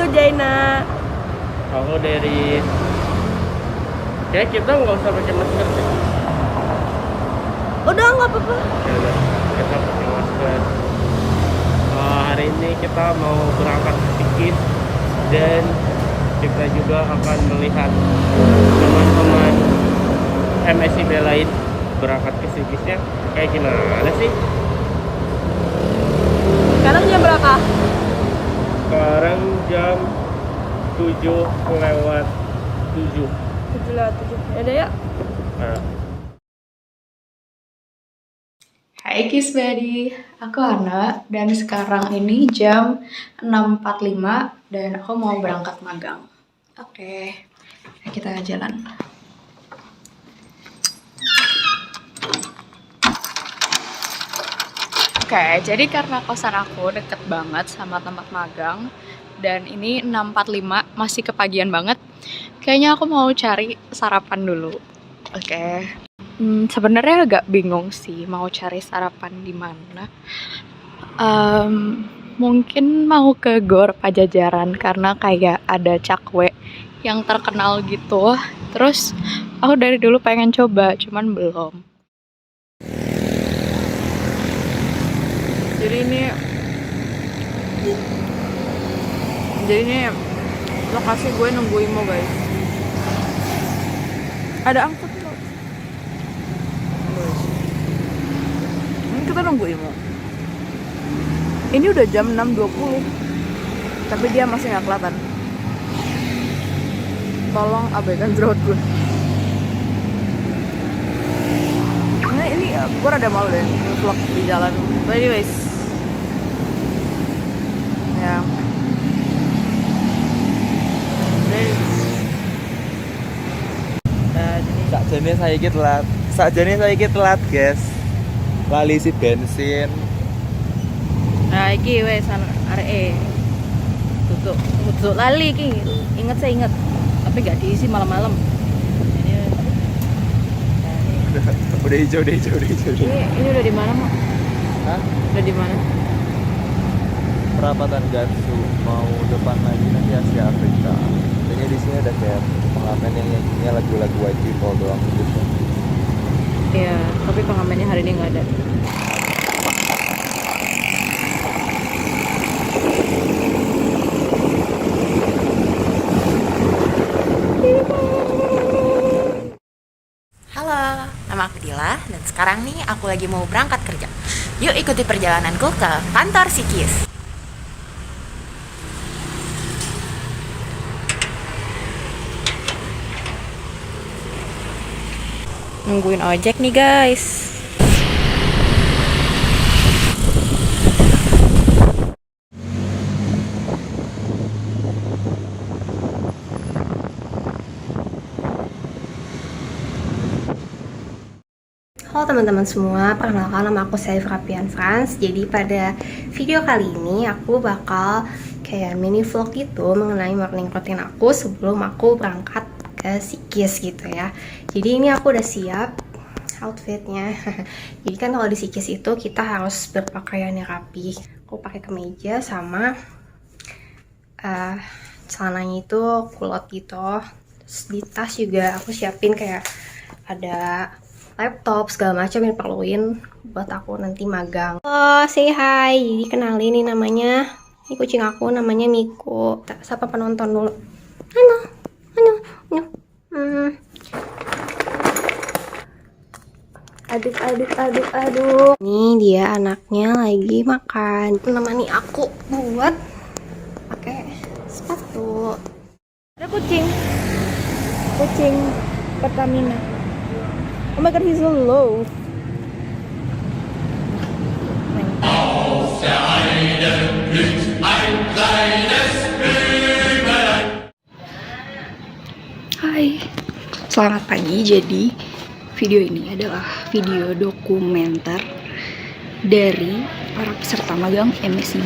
Aku Jaina. Aku dari. Kayak kita nggak usah pakai masker deh. Udah nggak apa-apa. Ya udah, kita pakai masker. Hari ini kita mau berangkat ke Sikis dan kita juga akan melihat teman-teman MSIB lain berangkat ke Sikisnya kayak gimana sih? Sekarang jam berapa? Sekarang jam 7 lewat 7. 7:07. Ya udah ya. Nah, Hai Kiss Buddy, aku Hana dan sekarang ini jam 6.45 dan aku mau berangkat magang. Oke, kita jalan. Oke, jadi karena kosan aku deket banget sama tempat magang dan ini 6.45 masih kepagian banget, kayaknya aku mau cari sarapan dulu. Oke. Sebenarnya agak bingung sih mau cari sarapan di mana. Mungkin mau ke Gor Pajajaran karena kayak ada cakwe yang terkenal gitu. Terus aku dari dulu pengen coba, cuman belum. Jadi ini lokasi gue nunggu Imo guys. Ada angkot loh. Ini kita nunggu Imo. Ini udah jam 6.20 tapi dia masih nggak kelihatan. Tolong abaikan jerawat gue. Nah, ini gue rada malu deh vlog di jalan. But anyways, ya. Sakjane saiki telat, guys. Lali isi bensin. Nah, iki wes arek tutup lali iki. Ingat saya ingat. Tapi gak diisi malam-malam. Ini Udah hijau. ini udah di mana, Mak? Hah? Udah di mana? Perapatan Gatsu mau depan lagi nanti Asia Afrika. Kayaknya di sini ada kayak pengamen yang nyanyinya lagu-lagu White People doang gitu. Iya, tapi pengamennya hari ini nggak ada. Halo, nama aku Dila dan sekarang nih aku lagi mau berangkat kerja. Yuk ikuti perjalananku ke kantor Sikis. Nungguin ojek nih guys. Halo teman-teman semua, perkenalkan nama aku Saif Rapian Frans. Jadi pada video kali ini aku bakal kayak mini vlog gitu mengenai morning routine aku sebelum aku berangkat ke Sikis gitu ya. Jadi ini aku udah siap outfitnya. Jadi kan kalau di Sikis itu kita harus berpakaian yang rapi. Aku pakai kemeja sama celananya itu kulot gitu. Terus di tas juga aku siapin kayak ada laptop segala macam yang perluin buat aku nanti magang. Halo, say hi. Jadi kenalin nih namanya. Ini kucing aku namanya Miko. Sapa penonton dulu. Halo. Aduk. Nih dia anaknya lagi makan. Menemani aku buat pakai sepatu. Ada kucing Pertamina. Oh my god, he's so low. Hai, selamat pagi. Jadi video ini adalah video dokumenter dari para peserta magang MSIB.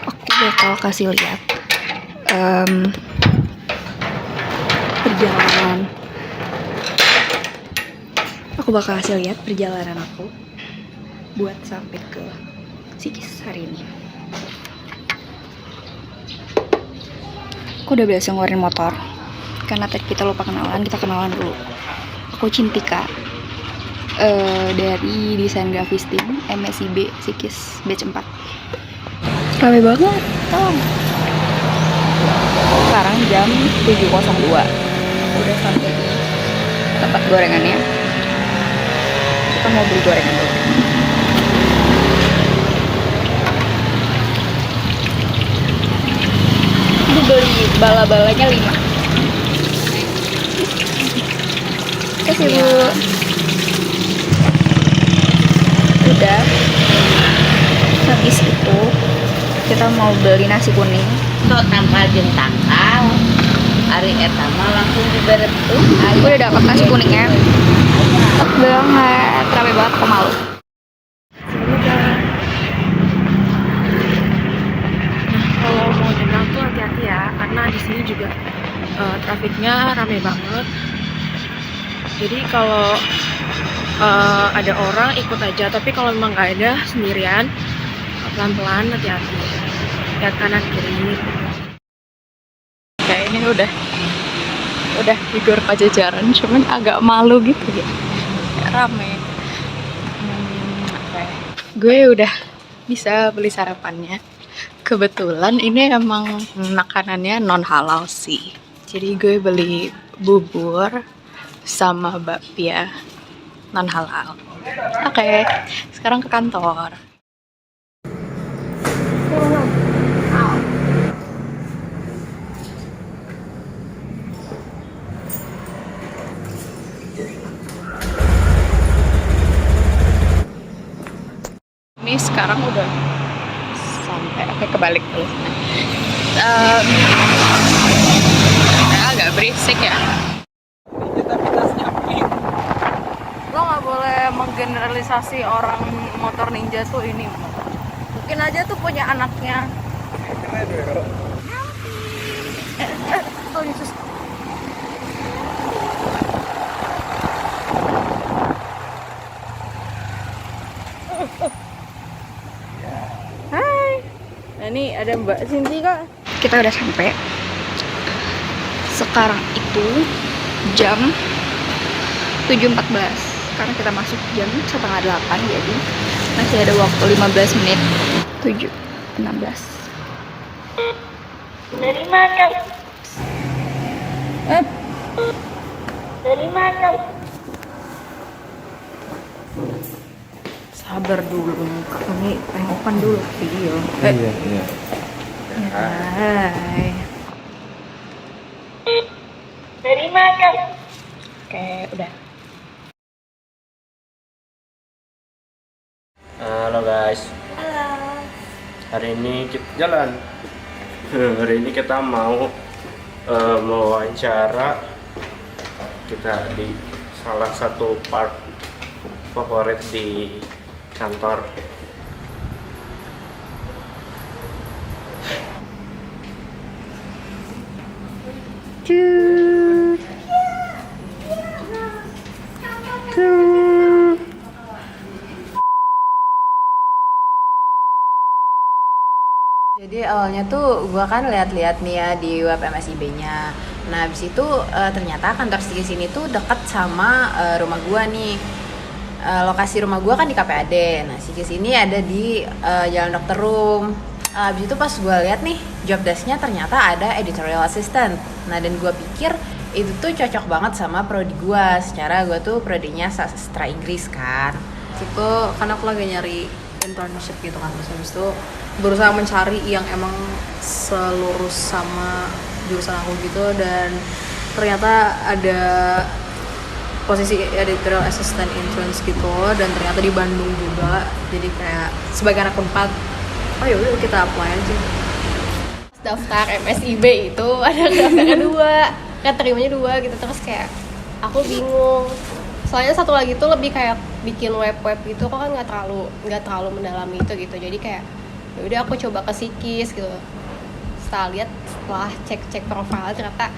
Aku bakal kasih lihat perjalanan aku buat sampai ke Sikis hari ini. Aku udah biasa ngeluarin motor. Karena tadi kita lupa kenalan, kita kenalan dulu. Aku Cintika. Dari desain grafis tim MSIB Psikis batch 4. Rame banget. Oh. Sekarang jam 7.02. Udah sampai di tempat gorengannya. Kita mau beli gorengan dulu. Aku beli bala-balanya 5. Kasih Bu. Udah. Habis itu kita mau beli nasi kuning. Kok tanpa jeung tangkal ari eta mah langsung diberetuk. Udah dapat nasi kuningnya. Enak banget, rame banget, aku malu. Kalau mau nyebrang tuh hati-hati ya, karena di sini juga trafiknya rame banget. Jadi kalau ada orang ikut aja, tapi kalau memang nggak ada sendirian, pelan-pelan, hati-hati. Lihat kanan kiri. Kayak ini udah tidur Pajajaran, cuman agak malu gitu ya. Rame. Oke. Gue udah bisa beli sarapannya. Kebetulan ini emang makanannya non halal sih. Jadi gue beli bubur sama bakpia non halal. Oke, sekarang ke kantor. Ini sekarang udah sampai, oke kebalik dulu. Agak berisik ya. Lo nggak boleh menggeneralisasi orang motor ninja tuh ini. Mungkin aja tuh punya anaknya. Oh Yesus. Hai. Nah, ini ada Mbak Cinti Kak. Kita udah sampai. Sekarang itu jam 7.14. Sekarang kita masuk jam 7:30, jadi masih ada waktu 15 menit. 7:16. Dari mana? Dari mana? Sabar dulu, ini tengokan dulu video. Iya. Hai. Dari mana? Oke, udah. Halo guys. Halo. Hari ini kita jalan. Hari ini kita mau mewawancara kita di salah satu park favorit di kantor. Jadi awalnya tuh gua kan lihat-lihat nih ya di web MSIB-nya. Nah, habis itu ternyata kantor di sini tuh dekat sama rumah gua nih. Lokasi rumah gua kan di KPAD. Nah, di sini ada di Jalan Dr. Rum. Habis itu pas gua lihat nih job desk-nya ternyata ada editorial assistant. Nah, dan gua pikir itu tuh cocok banget sama prodi gua. Secara gua tuh prodinya sastra Inggris kan. Itu karena aku lagi nyari internship gitu kan, terus habis itu berusaha mencari yang emang selurus sama jurusan aku gitu, dan ternyata ada posisi editorial assistant interns gitu, dan ternyata di Bandung juga. Jadi kayak sebagai anak keempat, oh yaudah kita apply aja. Daftar MSIB itu ada daftarnya 2, kan terimanya 2 gitu, terus kayak aku bingung. Soalnya satu lagi tuh lebih kayak bikin web gitu, kok kan nggak terlalu mendalami itu gitu. Jadi kayak ya udah aku coba ke Psikis gitu. Setelah cek profil ternyata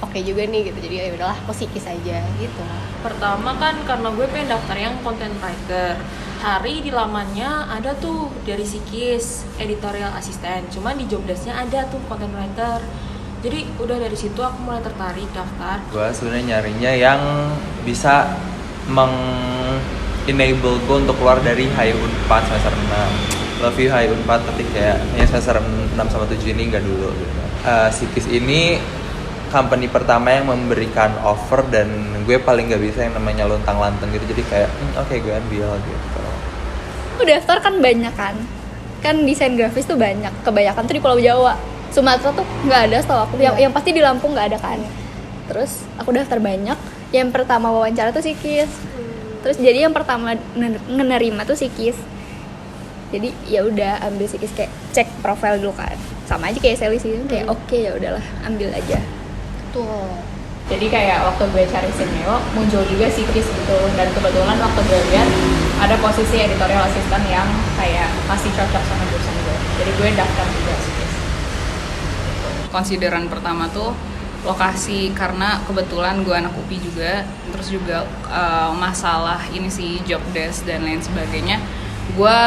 oke juga nih gitu. Jadi ya udahlah aku Psikis aja gitu. Pertama kan karena gue pengen daftar yang content writer. Hari di lamannya ada tuh dari Psikis editorial assistant. Cuman di job desk-nya ada tuh content writer. Jadi udah dari situ aku mulai tertarik daftar. Gue sebenarnya nyarinya yang bisa enable gue untuk keluar dari High Unpad semester 6. Love you High Unpad, tapi kayak hanya semester 6 sama 7 ini nggak dulu gitu. Sikis ini company pertama yang memberikan offer, dan gue paling nggak bisa yang namanya lontang-lantung gitu, jadi kayak oke, gue ambil gitu. Aku daftar kan banyak kan desain grafis tuh banyak, kebanyakan tuh di Pulau Jawa. Sumatera tuh nggak ada setahu aku, yang pasti di Lampung nggak ada kan. Terus aku daftar banyak, yang pertama wawancara tuh Sikis. Terus jadi yang pertama ngenerima tuh Sikis. Jadi ya udah ambil Sikis, kayak cek profil dulu kan. Sama aja kayak Sally sih, kayak oke, ya udahlah ambil aja. Tuh. Jadi kayak waktu gue cari Simeo muncul juga Sikis gitu, dan kebetulan waktu gue lihat ada posisi editorial assistant yang kayak masih cocok sama jurusan gue. Jadi gue daftar juga Sikis. Konsideran pertama tuh lokasi, karena kebetulan gue anak UPI juga, terus juga masalah ini sih job desk dan lain sebagainya. Gue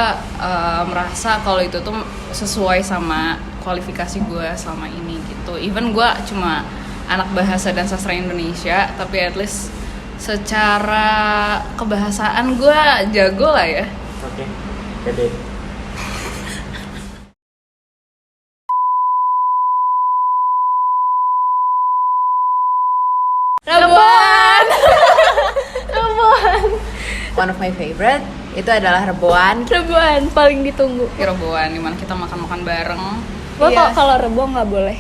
merasa kalau itu tuh sesuai sama kualifikasi gue selama ini gitu. Even gue cuma anak bahasa dan sastra Indonesia, tapi at least secara kebahasaan gue jago lah ya. Oke, pede. Rebuan. One of my favorite itu adalah Reboan. Rebuan paling ditunggu. Reboan dimana kita makan-makan bareng. Lo Iya. kalau Rebo nggak boleh.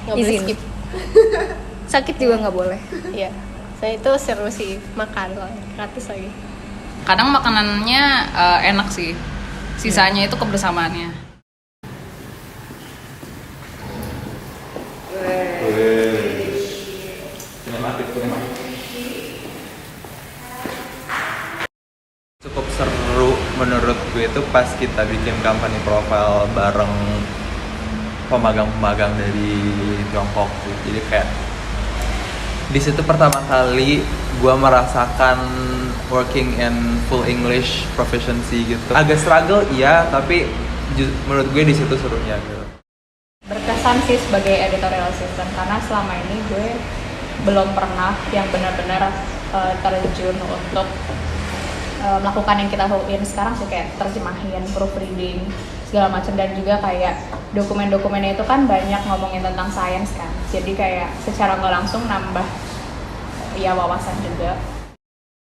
Nggak boleh Izin. skip. Sakit juga nggak boleh. Iya. Saya itu seru sih makan soalnya gratis lagi. Kadang makanannya enak sih. Sisanya itu kebersamaannya. Cukup seru menurut gue itu pas kita bikin company profile bareng pemagang-pemagang dari Tiongkok tuh. Jadi kayak di situ pertama kali gue merasakan working in full English proficiency gitu. Agak struggle iya, tapi menurut gue di situ serunya gitu. Berkesan sih sebagai editorial assistant, karena selama ini gue belum pernah yang benar-benar terjun untuk melakukan yang kita lakuin sekarang sih, kayak terjemahin, proofreading, segala macam. Dan juga kayak dokumen-dokumennya itu kan banyak ngomongin tentang sains kan, jadi kayak secara nggak langsung nambah ya wawasan juga.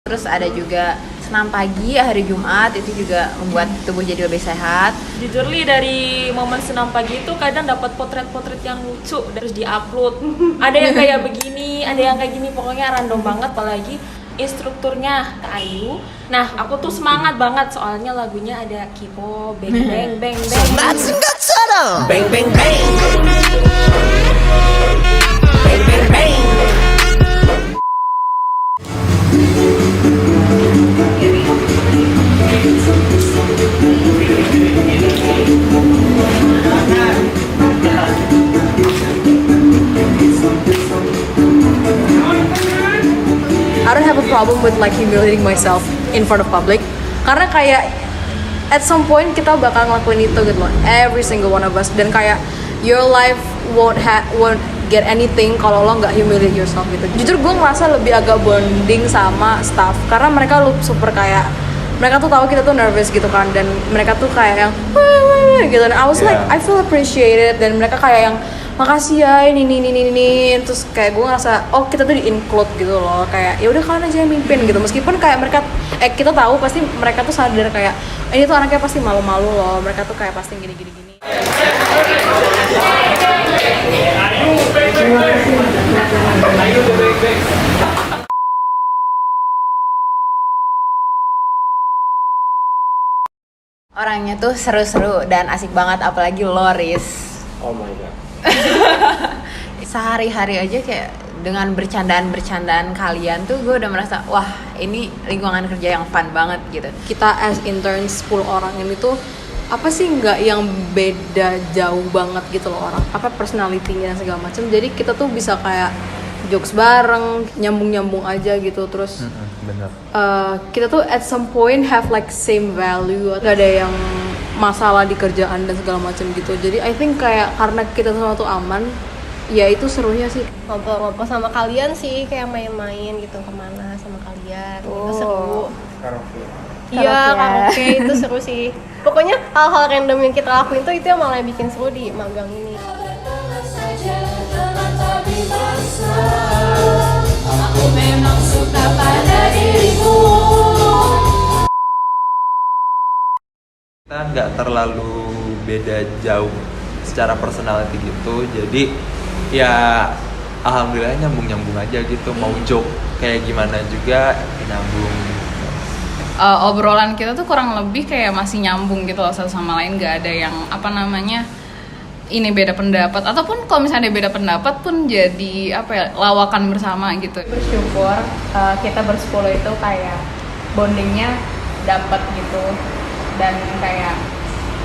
Terus ada juga senam pagi hari Jumat, itu juga membuat tubuh jadi lebih sehat. Jujur Li, dari momen senam pagi itu kadang dapat potret-potret yang lucu terus diupload. Ada yang kayak begini, ada yang kayak gini, pokoknya random banget. Apalagi instrukturnya Kak Ayu. Nah, aku tuh semangat banget soalnya lagunya ada Kipo, bang bang bang bang. Bang bang bang. Bang bang bang. I don't have a problem with like humiliating myself in front of public, karena kayak at some point kita bakal ngelakuin itu gitu loh, every single one of us. Dan kayak your life won't get anything kalau lo nggak humiliate yourself gitu. Jujur gue ngerasa lebih agak bonding sama staff, karena mereka super kayak, mereka tuh tahu kita tuh nervous gitu kan, dan mereka tuh kayak yang gitu. Dan I was like, I feel appreciated, dan mereka kayak yang makasih ya ini, terus kayak gue ngerasa oh kita tuh di include gitu loh, kayak ya udah kalian aja yang mimpin gitu. Meskipun kayak mereka kita tahu pasti mereka tuh sadar kayak ini tuh anaknya pasti malu-malu loh, mereka tuh kayak pasti gini. Orangnya tuh seru-seru dan asik banget, apalagi Loris. Oh my god. Sehari-hari aja kayak dengan bercandaan kalian tuh gue udah merasa wah ini lingkungan kerja yang fun banget gitu. Kita as interns 10 orang ini tuh apa sih nggak yang beda jauh banget gitu loh, orang apa personality-nya dan segala macam. Jadi kita tuh bisa kayak jokes bareng, nyambung aja gitu. Terus Bener. Kita tuh at some point have like same value, gak ada yang masalah di kerjaan dan segala macam gitu. Jadi I think kayak karena kita semua tuh aman, ya itu serunya sih. Ngobrol-ngobrol sama kalian sih, kayak main-main gitu kemana sama kalian. Itu seru. Iya, karaoke itu seru sih. Pokoknya hal-hal random yang kita lakuin tuh itu yang malah bikin seru di magang ini. Aku memang suka pada dirimu. Kita nggak terlalu beda jauh secara personality gitu, jadi ya alhamdulillah nyambung aja gitu. Mau joke kayak gimana juga nyambung. Obrolan kita tuh kurang lebih kayak masih nyambung gitu loh satu sama lain, nggak ada yang apa namanya ini beda pendapat, ataupun kalau misalnya ada beda pendapat pun jadi apa ya, lawakan bersama gitu. Bersyukur kita bersepuluh itu kayak bondingnya dapet gitu, dan kayak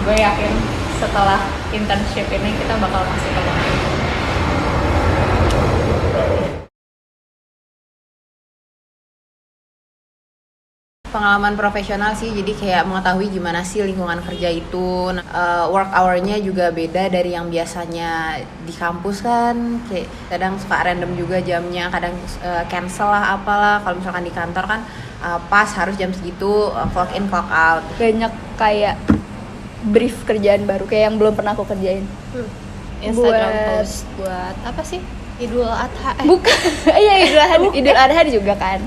gue yakin setelah internship ini kita bakal masih ketemu. Pengalaman profesional sih, jadi kayak mengetahui gimana sih lingkungan kerja itu. Work hour-nya juga beda dari yang biasanya di kampus kan, kayak kadang suka random juga jamnya, kadang cancel lah apalah. Kalau misalkan di kantor kan pas harus jam segitu, clock in clock out. Banyak kayak brief kerjaan baru kayak yang belum pernah aku kerjain. Instagram post buat apa sih? Idul Adha. Bukan. Iya, Idul Adha juga kan.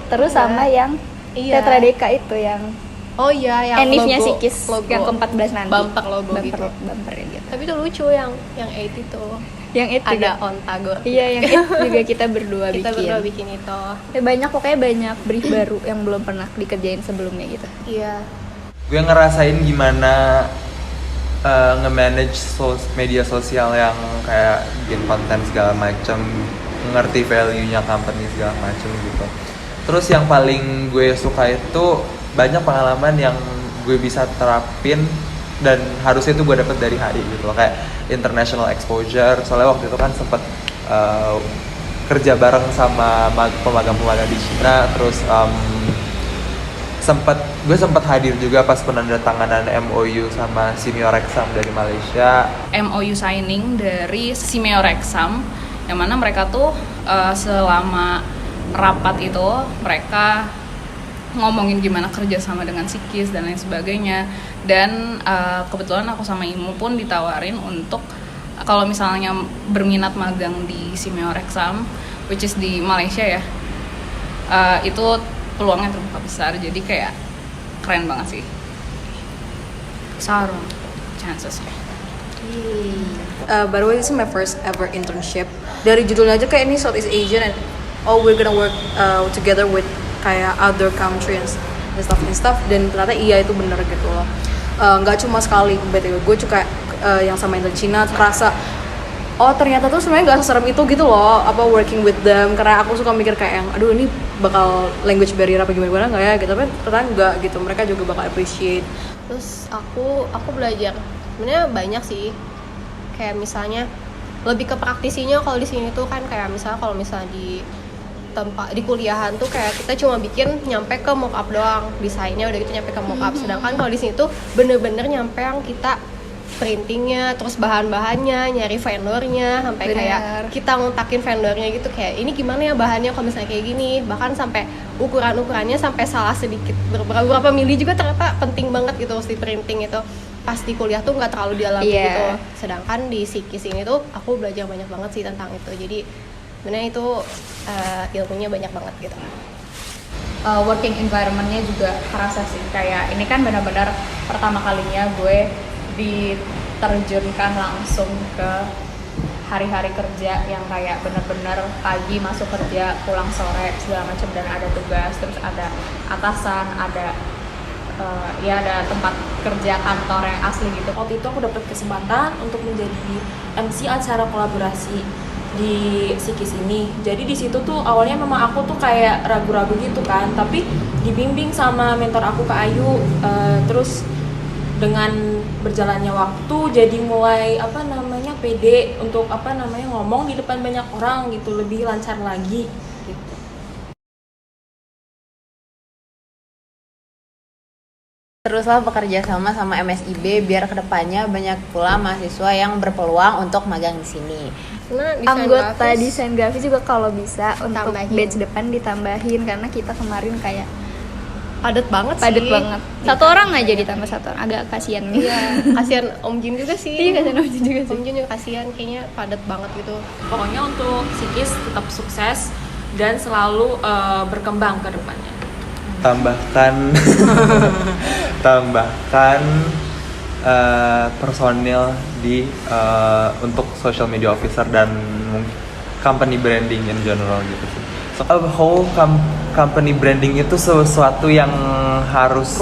Terus sama yang Tetra Deka itu yang yang enifnya logo, Sikis logo. yang ke-14 nanti. Bumper logo gitu. Bumper gitu. Tapi itu lucu yang 8 itu. Yang itu ada Ontago. Iya, yang itu juga kita berdua kita bikin. berdua bikin itu. Pokoknya banyak brief baru yang belum pernah dikerjain sebelumnya gitu. Iya. Gue ngerasain gimana nge-manage media sosial yang kayak bikin konten segala macem, ngerti value-nya company segala macem gitu. Terus yang paling gue suka itu banyak pengalaman yang gue bisa terapin dan harusnya itu gue dapet dari HI gitu loh, kayak international exposure. Soalnya waktu itu kan sempet kerja bareng sama pemagang-pemagang di Cina, terus gue sempat hadir juga pas penandatanganan MOU sama Simeo-Rexam dari Malaysia. MOU signing dari Simeo-Rexam, yang mana mereka tuh selama rapat itu mereka ngomongin gimana kerja sama dengan Sikis dan lain sebagainya. Dan kebetulan aku sama Imu pun ditawarin untuk kalau misalnya berminat magang di Simeo-Rexam, which is di Malaysia ya, itu peluangnya terbuka besar. Jadi kayak keren banget sih, besar chancesnya. By the way, this is my first ever internship. Dari judulnya aja kayak ini Southeast Asian and we're gonna work together with kayak other countries and stuff. Dan ternyata iya itu bener gitu loh. Nggak cuma sekali, btw gue juga yang sama intern Cina terasa ternyata tuh sebenarnya nggak seserem itu gitu loh, apa working with them. Karena aku suka mikir kayak yang aduh ini bakal language barrier apa gimana nggak ya gitu, tapi ternyata enggak gitu, mereka juga bakal appreciate. Terus aku belajar sebenarnya banyak sih, kayak misalnya lebih ke praktisinya. Kalau di sini tuh kan kayak misalnya kalau misalnya di tempat di kuliahan tuh kayak kita cuma bikin nyampe ke mockup doang, desainnya udah gitu nyampe ke mockup. Sedangkan kalau di sini tuh bener-bener nyampe yang kita printingnya, terus bahan-bahannya, nyari vendornya, sampai kayak kita ngontakin vendornya gitu, kayak ini gimana ya bahannya kalau misalnya kayak gini. Bahkan sampai ukuran-ukurannya sampai salah sedikit beberapa mili juga ternyata penting banget gitu di printing itu. Pas di kuliah tuh nggak terlalu dialami gitu. Sedangkan di Sikis ini tuh aku belajar banyak banget sih tentang itu. Jadi sebenarnya itu ilmunya banyak banget gitu. Working environment-nya juga kerasa sih, kayak ini kan benar-benar pertama kalinya gue diterjunkan langsung ke hari-hari kerja yang kayak benar-benar pagi masuk kerja, pulang sore segala macam, dan ada tugas, terus ada atasan, ada ada tempat kerja kantor yang asli gitu. Waktu itu aku dapat kesempatan untuk menjadi MC acara kolaborasi di Sikis ini. Jadi di situ tuh awalnya memang aku tuh kayak ragu-ragu gitu kan, tapi dibimbing sama mentor aku Kak Ayu. Terus dengan berjalannya waktu jadi mulai pede untuk ngomong di depan banyak orang gitu, lebih lancar lagi gitu. teruslah bekerja sama MSIB biar kedepannya banyak pula mahasiswa yang berpeluang untuk magang di sini. Anggota desain grafis juga kalau bisa untuk Tambahin. batch depan ditambahin karena kita kemarin kayak Padat banget sih. padat banget. Satu orang aja ditambah satu orang, agak kasihan nih. Iya, kasihan Om Jin juga sih. Iya, kasihan Om Jin juga sih. Om Jin juga kasihan, kayaknya padat banget gitu. Pokoknya untuk Psikis tetap sukses dan selalu berkembang ke depannya. Tambahkan personil di untuk social media officer dan company branding in general gitu sih. So, a whole company branding itu sesuatu yang harus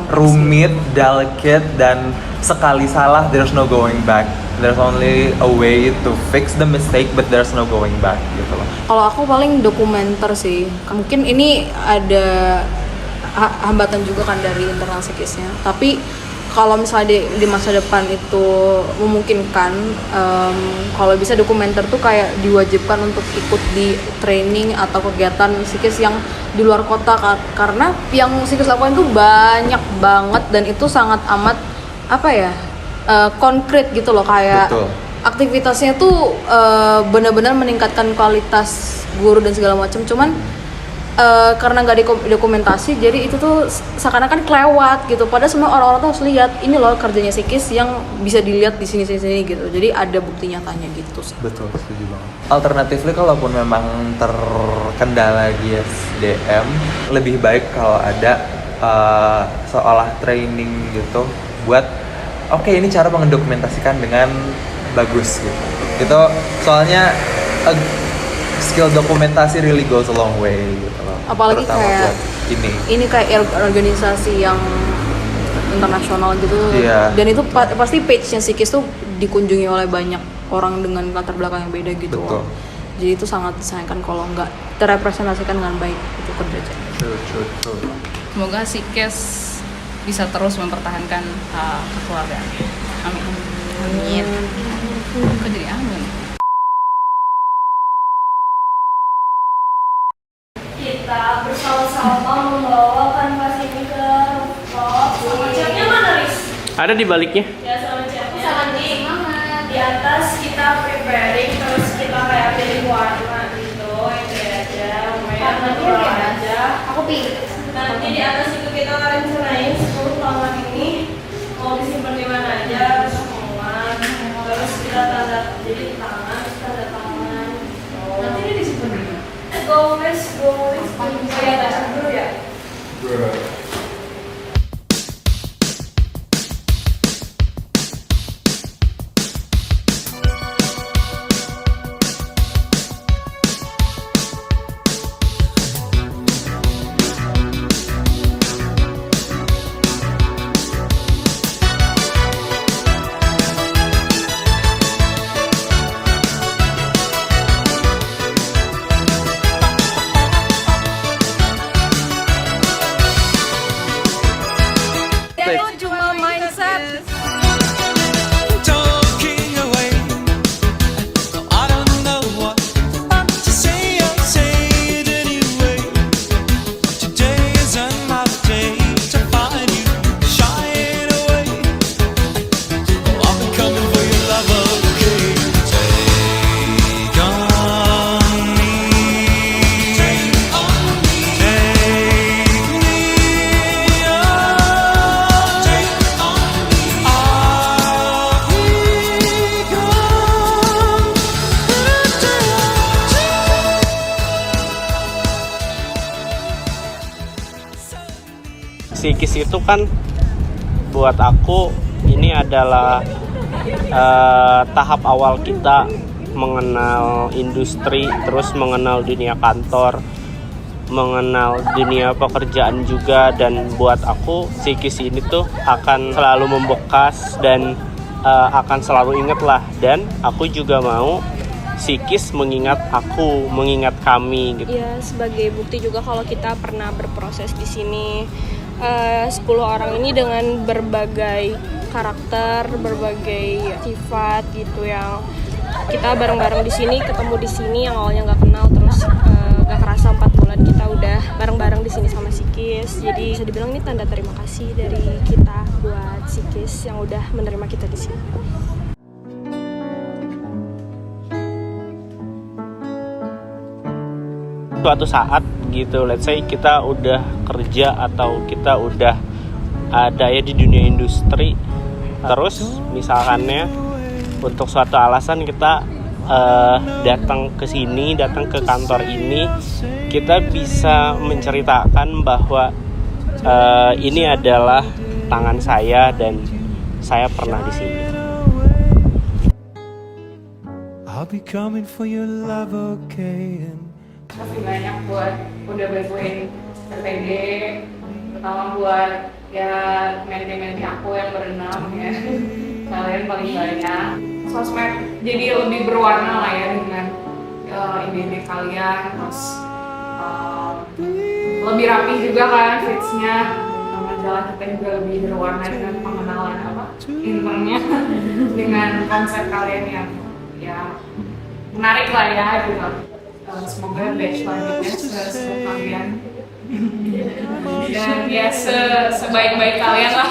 rumit, delicate, dan sekali salah there's no going back. There's only a way to fix the mistake, but there's no going back gitu loh. Kalau aku paling dokumenter sih. Mungkin ini ada hambatan juga kan dari internal Psikisnya. Tapi kalau misalnya di masa depan itu memungkinkan, kalau bisa dokumenter tuh kayak diwajibkan untuk ikut di training atau kegiatan Psikis yang di luar kota, karena yang Psikis lakukan tuh banyak banget dan itu sangat amat konkret gitu loh, kayak Betul. aktivitasnya tuh benar-benar meningkatkan kualitas guru dan segala macam. Cuman karena nggak dokumentasi, jadi itu tuh seakan-akan kelewat gitu. Padahal semua orang-orang tuh harus lihat ini loh kerjanya Psikis yang bisa dilihat di sini gitu. Jadi ada bukti nyatanya gitu sih. Betul, setuju banget. Alternatifnya kalaupun memang terkendala di SDM, lebih baik kalau ada seolah training gitu buat ini cara mendokumentasikan dengan bagus gitu. Itu soalnya skill dokumentasi really goes a long way gitu loh. Apalagi terutama kayak buat ini kayak organisasi yang internasional gitu. Iya. Dan itu pasti page-nya Psikis tuh dikunjungi oleh banyak orang dengan latar belakang yang beda gitu. Betul. Jadi itu sangat disayangkan kalau nggak terrepresentasikan dengan baik itu kerjanya. True. Semoga Psikis bisa terus mempertahankan kekeluargaan. Amin. Kok jadi amin? Kita bersama-sama membawa kanvas ini ke rooftop. Sama catnya mana, Riz? Ada di baliknya. Ya, sama catnya. Sama nih. Di atas kita preparing, terus kita kayak pilih warna gitu. Itu aja, lumayan natural aja. Aku pilih. Nanti di atas itu kita rencanain 10 halaman ini mau disimpan di mana aja, semua. Terus kita tanda, jadi tangan, terus tanda tangan. Nanti ini disimpan di mana? Go list. Saya baca dulu ya. Cuma mindset. Psikis itu kan buat aku ini adalah tahap awal kita mengenal industri, terus mengenal dunia kantor, mengenal dunia pekerjaan juga. Dan buat aku Psikis ini tuh akan selalu membekas dan akan selalu inget lah. Dan aku juga mau Psikis mengingat aku, mengingat kami gitu. Ya, sebagai bukti juga kalau kita pernah berproses di sini. 10 orang ini dengan berbagai karakter, berbagai sifat gitu, yang kita bareng-bareng di sini, ketemu di sini, yang awalnya nggak kenal, terus nggak kerasa 4 bulan kan kita udah bareng-bareng di sini sama Sikis. Jadi bisa dibilang ini tanda terima kasih dari kita buat Sikis yang udah menerima kita di sini. Suatu saat gitu, let's say kita udah kerja atau kita udah ada ya di dunia industri, terus misalkannya untuk suatu alasan kita datang ke sini, datang ke kantor ini, kita bisa menceritakan bahwa ini adalah tangan saya dan saya pernah di sini. I'll be coming for your love, okay? Kasih banyak buat udah bantuin TTD, terutama buat ya manajemen aku yang berenam ya. Kalian paling banyak. Sosmed jadi lebih berwarna lah ya dengan ide-ide kalian, terus lebih rapi juga kan feeds-nya. Majalah kita juga lebih berwarna dengan pengenalan internnya dengan konsep kalian yang ya menarik lah ya gitu. Semoga batch selanjutnya sesuai kalian dan ya sebaik-baik kalian lah,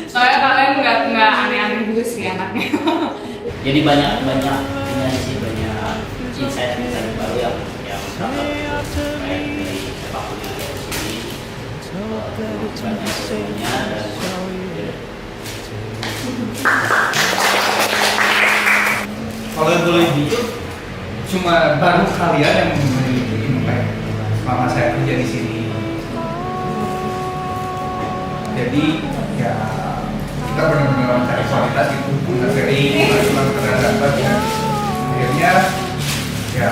soalnya kalian nggak aneh-aneh juga sih anaknya. Jadi banyak sih, banyak insight baru yang kayak dari siapapun yang ada di sini, banyak semuanya dan kalau yang boleh jujur cuma baru kalian yang memiliki impact selama saya kerja di sini. Jadi ya kita benar-benar mencari kualitas itu, materi, terhadap ya. Akhirnya ya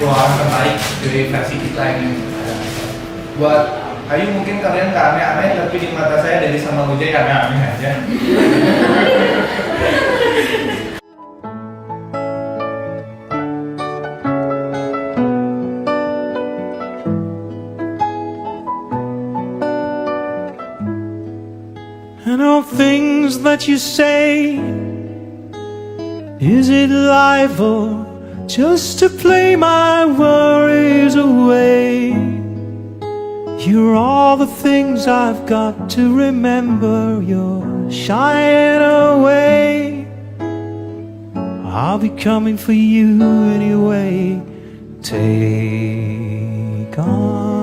keluar terbaik dari versi kita ini. Buat Ayu mungkin kalian nggak aneh-aneh, tapi di mata saya dari sama Ujay aneh-aneh aja. And all things that you say, is it life or just to play my worries away? You're all the things I've got to remember, you're shying away. I'll be coming for you anyway. Take on